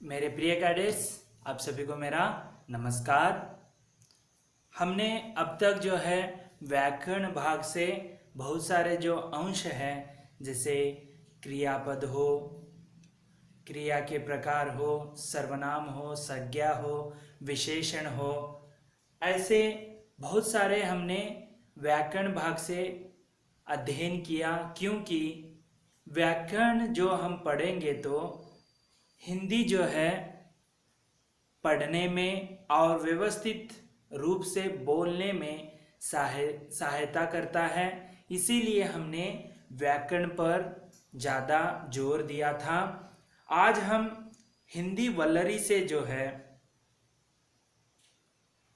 मेरे प्रिय कैडेट्स, आप सभी को मेरा नमस्कार। हमने अब तक जो है व्याकरण भाग से बहुत सारे जो अंश हैं, जैसे क्रियापद हो, क्रिया के प्रकार हो, सर्वनाम हो, संज्ञा हो, विशेषण हो, ऐसे बहुत सारे हमने व्याकरण भाग से अध्ययन किया। क्योंकि व्याकरण जो हम पढ़ेंगे तो हिंदी जो है पढ़ने में और व्यवस्थित रूप से बोलने में सहायता करता है। इसीलिए हमने व्याकरण पर ज़्यादा जोर दिया था। आज हम हिंदी वल्लरी से जो है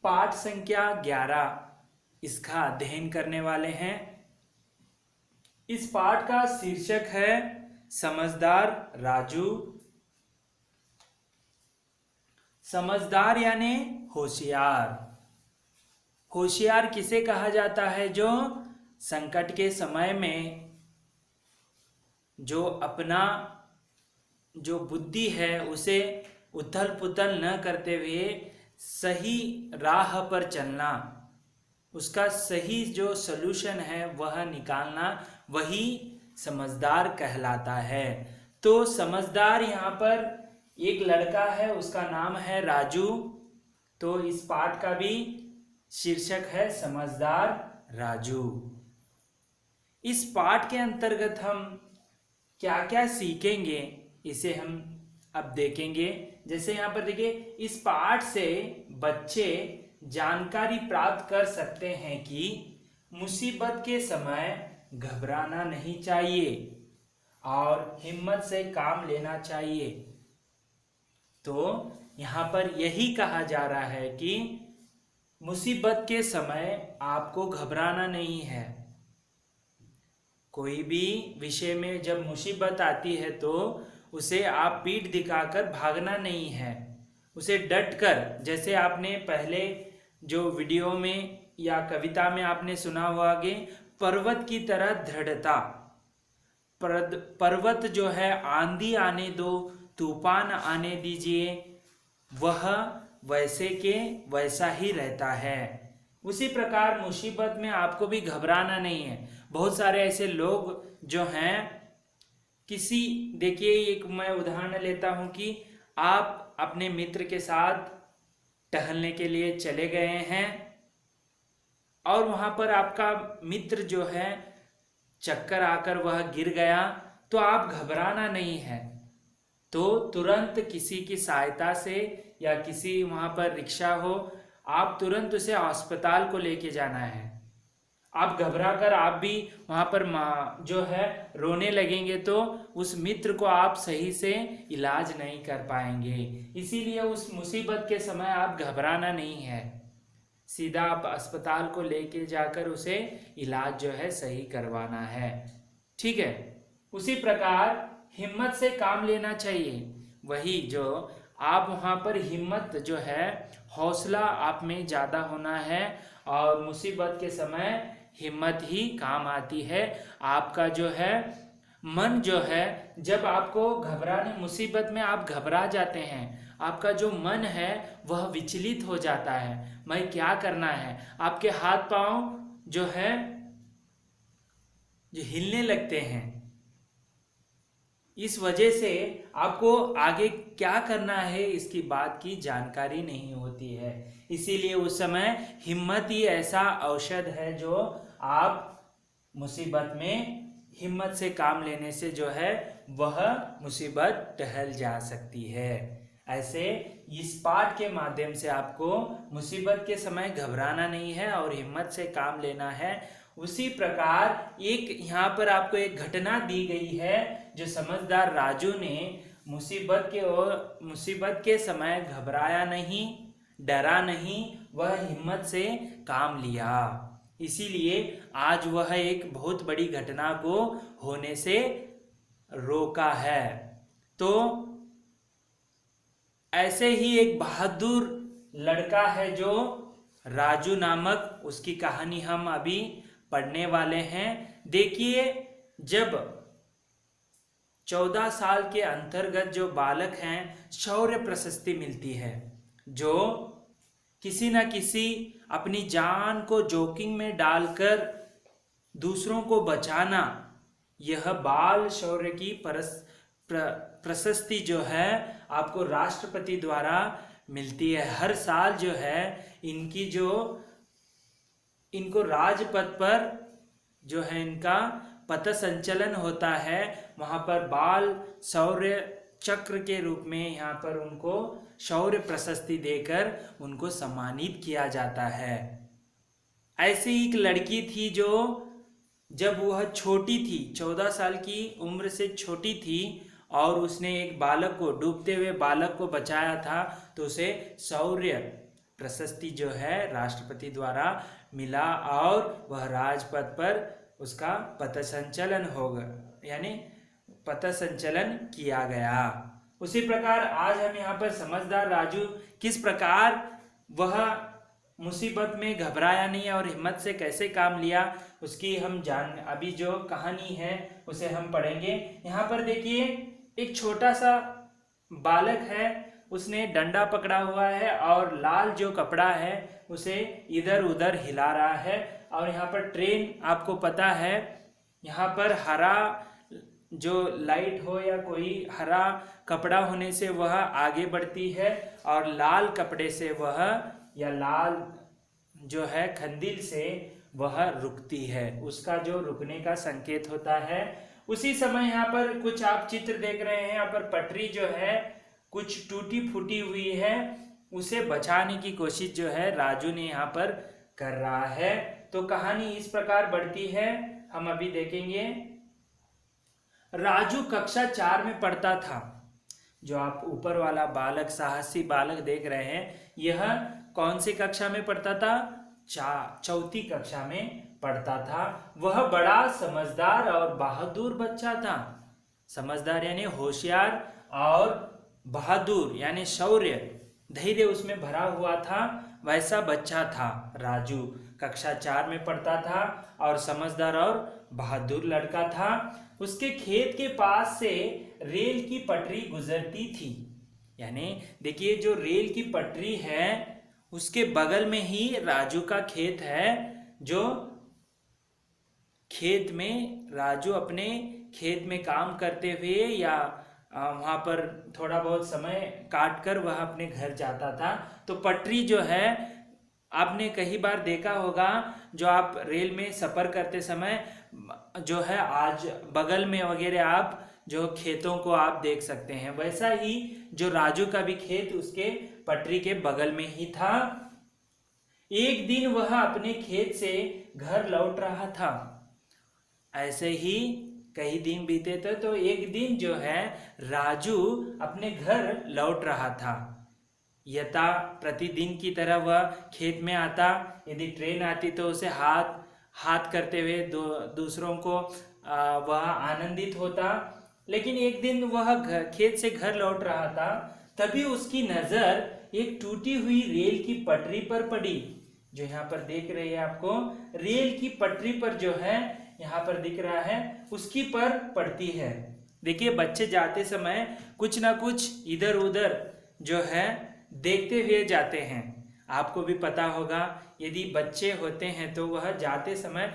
पाठ संख्या 11 इसका अध्ययन करने वाले हैं। इस पाठ का शीर्षक है समझदार राजू। समझदार यानी होशियार। होशियार किसे कहा जाता है? जो संकट के समय में जो अपना जो बुद्धि है उसे उथल पुथल न करते हुए सही राह पर चलना, उसका सही जो सलूशन है वह निकालना, वही समझदार कहलाता है। तो समझदार यहाँ पर एक लड़का है, उसका नाम है राजू। तो इस पाठ का भी शीर्षक है समझदार राजू। इस पाठ के अंतर्गत हम क्या क्या सीखेंगे इसे हम अब देखेंगे। जैसे यहाँ पर देखिए, इस पाठ से बच्चे जानकारी प्राप्त कर सकते हैं कि मुसीबत के समय घबराना नहीं चाहिए और हिम्मत से काम लेना चाहिए। तो यहाँ पर यही कहा जा रहा है कि मुसीबत के समय आपको घबराना नहीं है। कोई भी विषय में जब मुसीबत आती है तो उसे आप पीठ दिखाकर भागना नहीं है, उसे डट कर, जैसे आपने पहले जो वीडियो में या कविता में आपने सुना हुआ कि पर्वत की तरह दृढ़ता। पर्वत जो है आंधी आने दो, तूफान आने दीजिए, वह वैसे के वैसा ही रहता है। उसी प्रकार मुसीबत में आपको भी घबराना नहीं है। बहुत सारे ऐसे लोग जो हैं, देखिए एक मैं उदाहरण लेता हूं कि आप अपने मित्र के साथ टहलने के लिए चले गए हैं और वहां पर आपका मित्र जो है चक्कर आकर वह गिर गया, तो आप घबराना नहीं है, तो तुरंत किसी की सहायता से या किसी वहां पर रिक्शा हो, आप तुरंत उसे अस्पताल को लेके जाना है। आप घबरा कर आप भी वहां पर जो है रोने लगेंगे तो उस मित्र को आप सही से इलाज नहीं कर पाएंगे। इसीलिए उस मुसीबत के समय आप घबराना नहीं है, सीधा आप अस्पताल को लेके जाकर उसे इलाज जो है सही करवाना है। ठीक है। उसी प्रकार हिम्मत से काम लेना चाहिए। वही जो आप वहां पर हिम्मत जो है, हौसला आप में ज्यादा होना है और मुसीबत के समय हिम्मत ही काम आती है। आपका जो है मन जो है, जब आपको घबराने मुसीबत में आप घबरा जाते हैं, आपका जो मन है वह विचलित हो जाता है, मैं क्या करना है, आपके हाथ पांव जो है जो हिलने लगते हैं। इस वजह से आपको आगे क्या करना है इसकी बात की जानकारी नहीं होती है। इसीलिए उस समय हिम्मत ही ऐसा औषध है जो आप मुसीबत में हिम्मत से काम लेने से जो है वह मुसीबत टहल जा सकती है। ऐसे इस पाठ के माध्यम से आपको मुसीबत के समय घबराना नहीं है और हिम्मत से काम लेना है। उसी प्रकार एक यहाँ पर आपको एक घटना दी गई है जो समझदार राजू ने मुसीबत के समय घबराया नहीं, डरा नहीं, वह हिम्मत से काम लिया। इसीलिए आज वह एक बहुत बड़ी घटना को होने से रोका है। तो ऐसे ही एक बहादुर लड़का है जो राजू नामक, उसकी कहानी हम अभी पढ़ने वाले हैं। देखिए, जब 14 साल के अंतर्गत जो बालक हैं शौर्य प्रशस्ति मिलती है, जो किसी न किसी अपनी जान को जोखिम में डालकर दूसरों को बचाना, यह बाल शौर्य की प्रशस्ति जो है आपको राष्ट्रपति द्वारा मिलती है। हर साल जो है इनको राजपथ पर जो है इनका पथ संचलन होता है, वहां पर बाल शौर्य चक्र के रूप में यहाँ पर उनको शौर्य प्रशस्ति देकर उनको सम्मानित किया जाता है। ऐसी एक लड़की थी जो जब वह छोटी थी, 14 साल की उम्र से छोटी थी, और उसने एक बालक को, डूबते हुए बालक को बचाया था, तो उसे शौर्य प्रशस्ति जो है राष्ट्रपति द्वारा मिला और वह राजपथ पर उसका पथ संचलन होगा, यानी पथ संचलन किया गया। उसी प्रकार आज हम यहाँ पर समझदार राजू किस प्रकार वह मुसीबत में घबराया नहीं और हिम्मत से कैसे काम लिया, उसकी हम अभी जो कहानी है उसे हम पढ़ेंगे। यहाँ पर देखिए एक छोटा सा बालक है, उसने डंडा पकड़ा हुआ है और लाल जो कपड़ा है उसे इधर उधर हिला रहा है। और यहाँ पर ट्रेन, आपको पता है यहाँ पर हरा जो लाइट हो या कोई हरा कपड़ा होने से वह आगे बढ़ती है, और लाल कपड़े से वह, या लाल जो है खंडिल से वह रुकती है, उसका जो रुकने का संकेत होता है। उसी समय यहाँ पर कुछ आप चित्र देख रहे हैं, यहाँ पर पटरी जो है कुछ टूटी फूटी हुई है, उसे बचाने की कोशिश जो है राजू ने यहाँ पर कर रहा है। तो कहानी इस प्रकार बढ़ती है, हम अभी देखेंगे। राजू कक्षा 4 में पढ़ता था। जो आप ऊपर वाला बालक, साहसी बालक देख रहे हैं, यह कौन सी कक्षा में पढ़ता था? चौथी कक्षा में पढ़ता था। वह बड़ा समझदार और बहादुर बच्चा था। समझदार यानी होशियार और बहादुर यानी शौर्य, धैर्य उसमें भरा हुआ था, वैसा बच्चा था राजू। कक्षा 4 में पढ़ता था और समझदार और बहादुर लड़का था। उसके खेत के पास से रेल की पटरी गुजरती थी, यानी देखिए जो रेल की पटरी है उसके बगल में ही राजू का खेत है। जो खेत में राजू अपने खेत में काम करते हुए या वहाँ पर थोड़ा बहुत समय काट कर वह अपने घर जाता था। तो पटरी जो है आपने कई बार देखा होगा, जो आप रेल में सफ़र करते समय जो है आज बगल में वगैरह आप जो खेतों को आप देख सकते हैं, वैसा ही जो राजू का भी खेत उसके पटरी के बगल में ही था। एक दिन वह अपने खेत से घर लौट रहा था। ऐसे ही कई दिन बीते थे, तो एक दिन जो है राजू अपने घर लौट रहा था। यथा प्रतिदिन की तरह वह खेत में आता, यदि ट्रेन आती तो उसे हाथ करते हुए दूसरों को वह आनंदित होता। लेकिन एक दिन वह खेत से घर लौट रहा था, तभी उसकी नज़र एक टूटी हुई रेल की पटरी पर पड़ी। जो यहाँ पर देख रहे हैं आपको, रेल की पटरी पर जो है यहाँ पर दिख रहा है, उसकी पर पड़ती है। देखिए बच्चे जाते समय कुछ ना कुछ इधर उधर जो है देखते हुए जाते हैं। आपको भी पता होगा, यदि बच्चे होते हैं तो वह जाते समय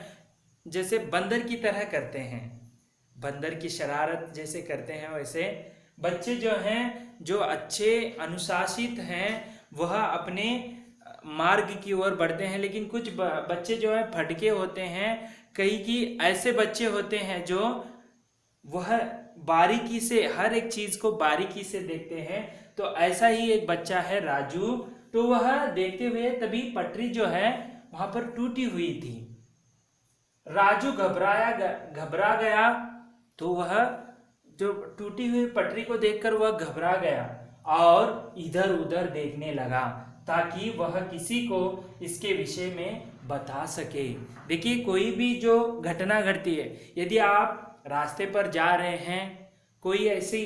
जैसे बंदर की तरह करते हैं, बंदर की शरारत जैसे करते हैं, वैसे बच्चे जो हैं, जो अच्छे अनुशासित हैं, वह अपने मार्ग की ओर बढ़ते हैं। लेकिन कुछ बच्चे जो है फटके होते हैं, कई की ऐसे बच्चे होते हैं जो वह बारीकी से हर एक चीज को बारीकी से देखते हैं। तो ऐसा ही एक बच्चा है राजू। तो वह देखते हुए तभी पटरी जो है वहां पर टूटी हुई थी। राजू घबरा गया। तो वह जो टूटी हुई पटरी को देखकर वह घबरा गया और इधर उधर देखने लगा, ताकि वह किसी को इसके विषय में बता सके। देखिए कोई भी जो घटना घटती है, यदि आप रास्ते पर जा रहे हैं, कोई ऐसी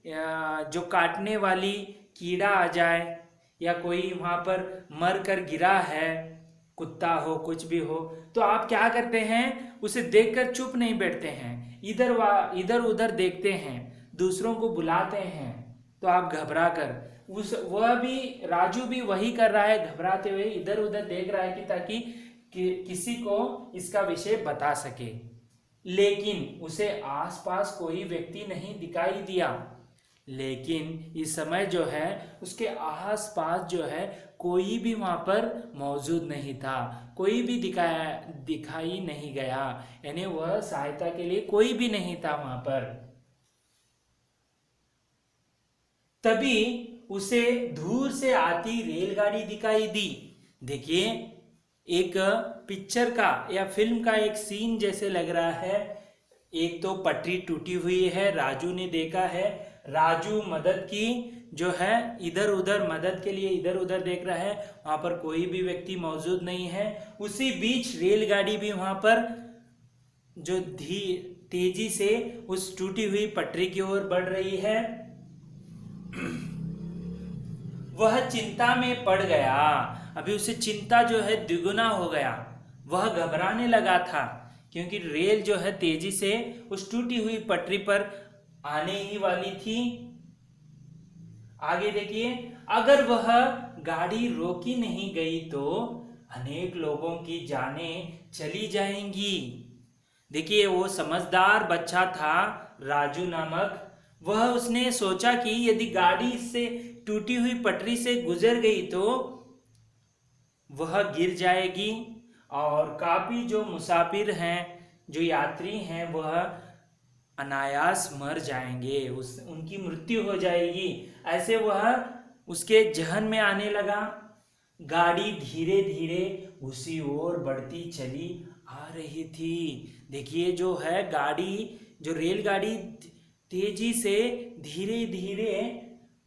जो काटने वाली कीड़ा आ जाए, या कोई वहाँ पर मर कर गिरा है, कुत्ता हो कुछ भी हो, तो आप क्या करते हैं, उसे देखकर चुप नहीं बैठते हैं, इधर उधर देखते हैं, दूसरों को बुलाते हैं, तो आप घबरा कर वह भी राजू भी वही कर रहा है, घबराते हुए इधर उधर देख रहा है कि ताकि किसी को इसका विषय बता सके। लेकिन उसे आसपास कोई व्यक्ति नहीं दिखाई दिया। लेकिन इस समय जो है उसके आसपास जो है कोई भी वहां पर मौजूद नहीं था, कोई भी दिखाई नहीं गया, यानी वह सहायता के लिए कोई भी नहीं था वहां पर। तभी उसे दूर से आती रेलगाड़ी दिखाई दी। देखिए, एक पिक्चर का या फिल्म का एक सीन जैसे लग रहा है। एक तो पटरी टूटी हुई है, राजू ने देखा है, राजू मदद की जो है इधर उधर मदद के लिए इधर उधर देख रहा है, वहां पर कोई भी व्यक्ति मौजूद नहीं है। उसी बीच रेलगाड़ी भी वहां पर जो तेजी से उस टूटी हुई पटरी की ओर बढ़ रही है। वह चिंता में पड़ गया। अभी उसे चिंता जो है द्विगुना हो गया। वह घबराने लगा था क्योंकि रेल जो है तेजी से उस टूटी हुई पटरी पर आने ही वाली थी। आगे देखिए, अगर वह गाड़ी रोकी नहीं गई तो अनेक लोगों की जानें चली जाएंगी। देखिए, वो समझदार बच्चा था राजू नामक। वह उसने सोचा कि यदि गाड़ी से टूटी हुई पटरी से गुजर गई तो वह गिर जाएगी और काफी जो मुसाफिर हैं, जो यात्री हैं, वह अनायास मर जाएंगे, उनकी मृत्यु हो जाएगी। ऐसे वह उसके जहन में आने लगा। गाड़ी धीरे धीरे उसी ओर बढ़ती चली आ रही थी। देखिए, जो है गाड़ी, जो रेलगाड़ी तेजी से धीरे धीरे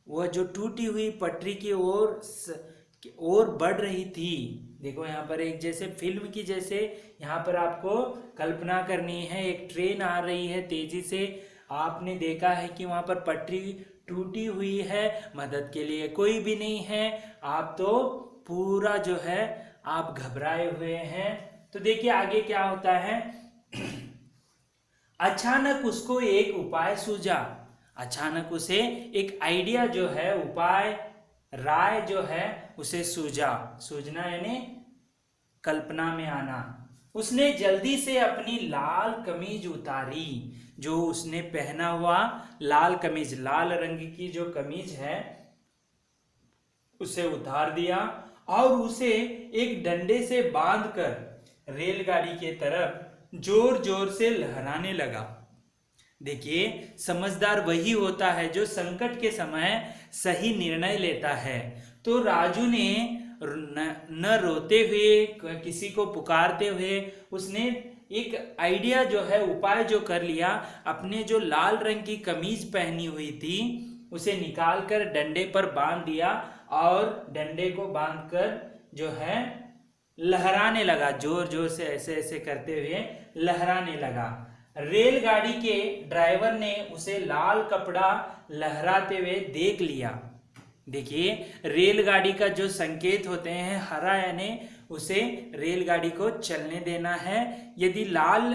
वह जो टूटी हुई पटरी की ओर बढ़ रही थी। देखो, यहाँ पर एक जैसे फिल्म की जैसे यहाँ पर आपको कल्पना करनी है। एक ट्रेन आ रही है तेजी से, आपने देखा है कि वहां पर पटरी टूटी हुई है, मदद के लिए कोई भी नहीं है, आप तो पूरा जो है आप घबराए हुए हैं। तो देखिए आगे क्या होता है। अचानक उसको एक उपाय सूझा। अचानक उसे एक आइडिया जो है, उपाय, राय जो है उसे सूझना यानी कल्पना में आना। उसने जल्दी से अपनी लाल कमीज उतारी। जो उसने पहना हुआ लाल कमीज, लाल रंग की जो कमीज है उसे उतार दिया और उसे एक डंडे से बांधकर रेलगाड़ी के तरफ जोर जोर से लहराने लगा। देखिए, समझदार वही होता है जो संकट के समय सही निर्णय लेता है। तो राजू ने न रोते हुए, किसी को पुकारते हुए, उसने एक आइडिया जो है, उपाय जो कर लिया। अपने जो लाल रंग की कमीज पहनी हुई थी उसे निकालकर डंडे पर बांध दिया और डंडे को बांधकर जो है लहराने लगा, जोर जोर से ऐसे ऐसे करते हुए लहराने लगा। रेलगाड़ी के ड्राइवर ने उसे लाल कपड़ा लहराते हुए देख लिया। देखिए, रेलगाड़ी का जो संकेत होते हैं, हरा यानी उसे रेलगाड़ी को चलने देना है। यदि लाल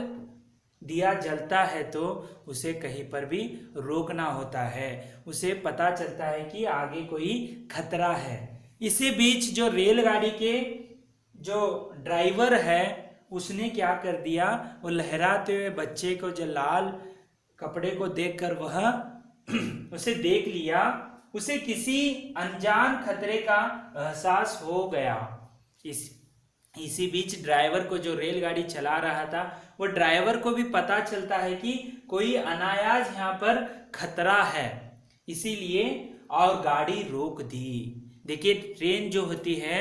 दिया जलता है तो उसे कहीं पर भी रोकना होता है, उसे पता चलता है कि आगे कोई खतरा है। इसी बीच जो रेलगाड़ी के जो ड्राइवर है उसने क्या कर दिया, वो लहराते हुए बच्चे को, जो लाल कपड़े को देखकर वह उसे देख लिया। उसे किसी अनजान खतरे का एहसास हो गया। इसी बीच ड्राइवर को, जो रेलगाड़ी चला रहा था, वो ड्राइवर को भी पता चलता है कि कोई अनायास यहाँ पर खतरा है, इसीलिए और गाड़ी रोक दी। देखिए, ट्रेन जो होती है,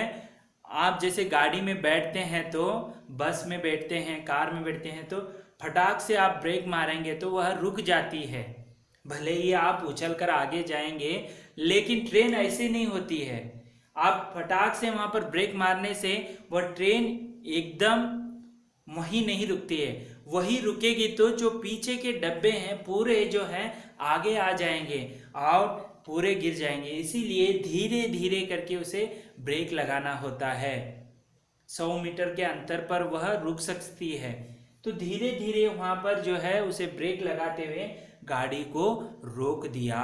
आप जैसे गाड़ी में बैठते हैं तो, बस में बैठते हैं, कार में बैठते हैं तो फटाक से आप ब्रेक मारेंगे तो वह रुक जाती है, भले ही आप उछल कर आगे जाएंगे। लेकिन ट्रेन ऐसे नहीं होती है। आप फटाक से वहां पर ब्रेक मारने से वह ट्रेन एकदम वहीं नहीं रुकती है। वही रुकेगी तो जो पीछे के डब्बे हैं पूरे जो हैं आगे आ जाएंगे और पूरे गिर जाएंगे। इसीलिए धीरे धीरे करके उसे ब्रेक लगाना होता है। 100 मीटर के अंतर पर वह रुक सकती है। तो धीरे धीरे वहां पर जो है उसे ब्रेक लगाते हुए गाड़ी को रोक दिया।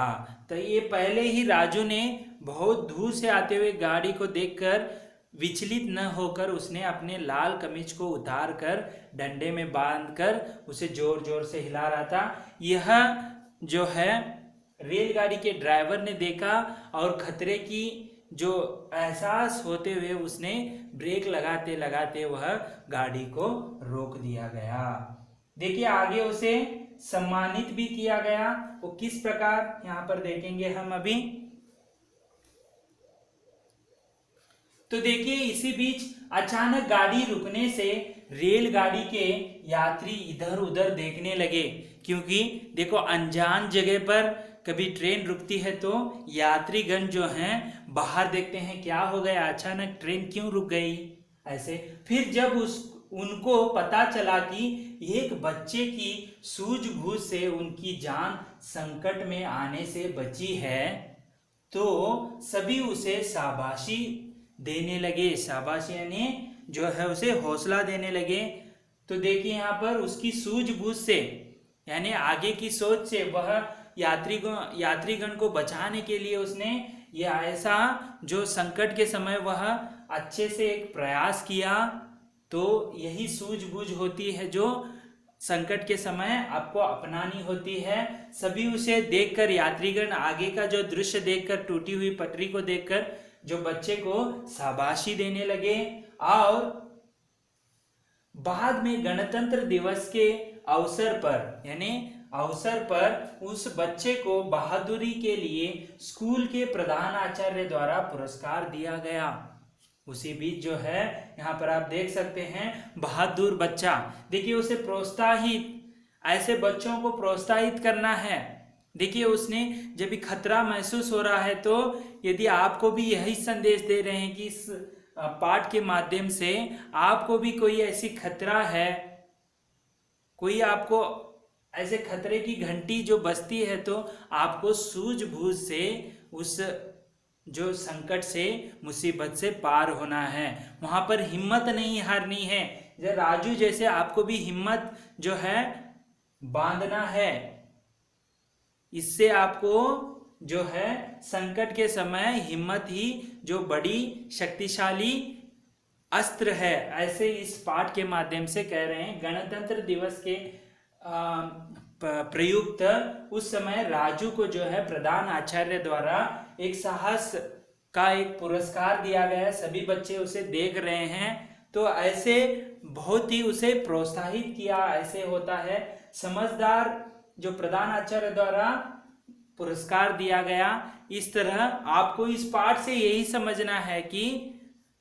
तो ये पहले ही राजू ने बहुत दूर से आते हुए गाड़ी को देखकर विचलित न होकर उसने अपने लाल कमीज को उतार कर डंडे में बांधकर उसे जोर जोर से हिला रहा था। यह जो है रेलगाड़ी के ड्राइवर ने देखा और खतरे की जो एहसास होते हुए उसने ब्रेक लगाते लगाते वह गाड़ी को रोक दिया गया। देखिए आगे उसे सम्मानित भी किया गया। वो किस प्रकार यहाँ पर देखेंगे हम अभी। तो देखिए इसी बीच अचानक गाड़ी रुकने से रेलगाड़ी के यात्री इधर उधर देखने लगे, क्योंकि देखो अनजान जगह पर कभी ट्रेन रुकती है तो यात्रीगण जो हैं बाहर देखते हैं क्या हो गया, अचानक ट्रेन क्यों रुक गई ऐसे। फिर जब उनको पता चला कि एक बच्चे की सूझबूझ से उनकी जान संकट में आने से बची है तो सभी उसे शाबाशी देने लगे। शाबाशी यानी जो है उसे हौसला देने लगे। तो देखिए यहाँ पर उसकी सूझबूझ से यानी आगे की सोच से वह यात्रीगण को बचाने के लिए उसने यह ऐसा जो संकट के समय वह अच्छे से एक प्रयास किया। तो यही सूझबूझ होती है जो संकट के समय आपको अपनानी होती है। सभी उसे देखकर यात्रीगण आगे का जो दृश्य देखकर टूटी हुई पटरी को देखकर जो बच्चे को शाबाशी देने लगे। और बाद में गणतंत्र दिवस के अवसर पर उस बच्चे को बहादुरी के लिए स्कूल के प्रधान आचार्य द्वारा पुरस्कार दिया गया। उसी बीच जो है यहाँ पर आप देख सकते हैं बहादुर बच्चा। देखिए उसे प्रोत्साहित, ऐसे बच्चों को प्रोत्साहित करना है। देखिए उसने जब भी खतरा महसूस हो रहा है तो यदि आपको भी यही संदेश दे रहे हैं कि इस पाठ के माध्यम से आपको भी कोई ऐसी खतरा है, कोई आपको ऐसे खतरे की घंटी जो बजती है तो आपको सूझबूझ से उस जो संकट से मुसीबत से पार होना है। वहां पर हिम्मत नहीं हारनी है। जब राजू जैसे आपको भी हिम्मत जो है बांधना है। इससे आपको जो है संकट के समय हिम्मत ही जो बड़ी शक्तिशाली अस्त्र है, ऐसे इस पाठ के माध्यम से कह रहे हैं। गणतंत्र दिवस के प्रयुक्त उस समय राजू को जो है प्रधान आचार्य द्वारा एक साहस का एक पुरस्कार दिया गया। सभी बच्चे उसे देख रहे हैं तो ऐसे बहुत ही उसे प्रोत्साहित किया। ऐसे होता है समझदार जो प्रधान आचार्य द्वारा पुरस्कार दिया गया। इस तरह आपको इस पाठ से यही समझना है कि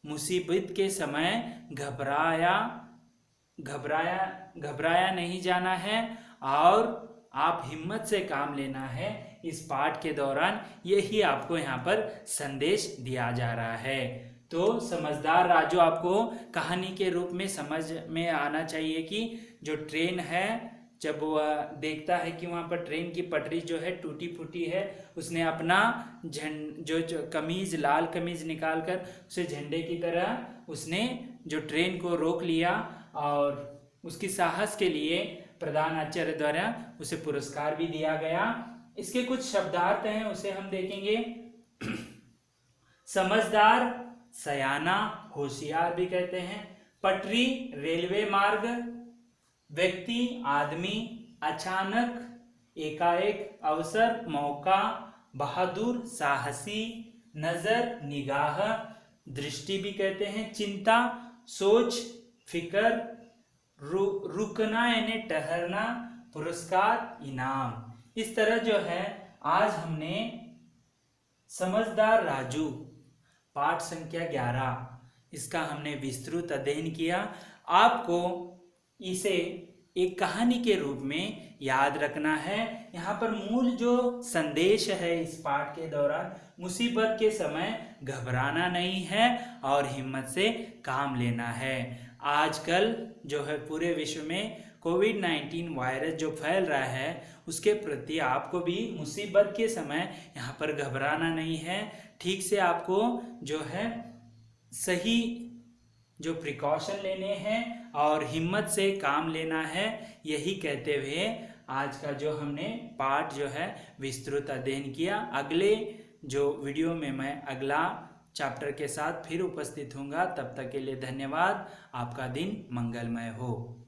मुसीबत के समय घबराया नहीं जाना है और आप हिम्मत से काम लेना है। इस पाठ के दौरान यही आपको यहाँ पर संदेश दिया जा रहा है। तो समझदार राजू आपको कहानी के रूप में समझ में आना चाहिए कि जो ट्रेन है जब वह देखता है कि वहाँ पर ट्रेन की पटरी जो है टूटी फूटी है, उसने अपना जो कमीज लाल कमीज निकाल कर उसे झंडे की तरह उसने जो ट्रेन को रोक लिया और उसकी साहस के लिए प्रधान आचार्य द्वारा उसे पुरस्कार भी दिया गया। इसके कुछ शब्दार्थ हैं उसे हम देखेंगे। समझदार, सयाना, होशियार भी कहते हैं। पटरी रेलवे मार्ग, व्यक्ति आदमी, अचानक, एकाएक, अवसर मौका, बहादुर साहसी, नजर निगाह, दृष्टि भी कहते हैं। चिंता सोच फिकर, रुकना यानी ठहरना, पुरस्कार इनाम। इस तरह जो है आज हमने समझदार राजू पाठ संख्या 11 इसका हमने विस्तृत अध्ययन किया। आपको इसे एक कहानी के रूप में याद रखना है। यहाँ पर मूल जो संदेश है इस पाठ के दौरान, मुसीबत के समय घबराना नहीं है और हिम्मत से काम लेना है। आजकल जो है पूरे विश्व में कोविड-19 वायरस जो फैल रहा है उसके प्रति आपको भी मुसीबत के समय यहाँ पर घबराना नहीं है। ठीक से आपको जो है सही जो प्रिकॉशन लेने हैं और हिम्मत से काम लेना है, यही कहते हुए आज का जो हमने पाठ जो है विस्तृत अध्ययन किया। अगले जो वीडियो में मैं अगला चैप्टर के साथ फिर उपस्थित होऊंगा। तब तक के लिए धन्यवाद। आपका दिन मंगलमय हो।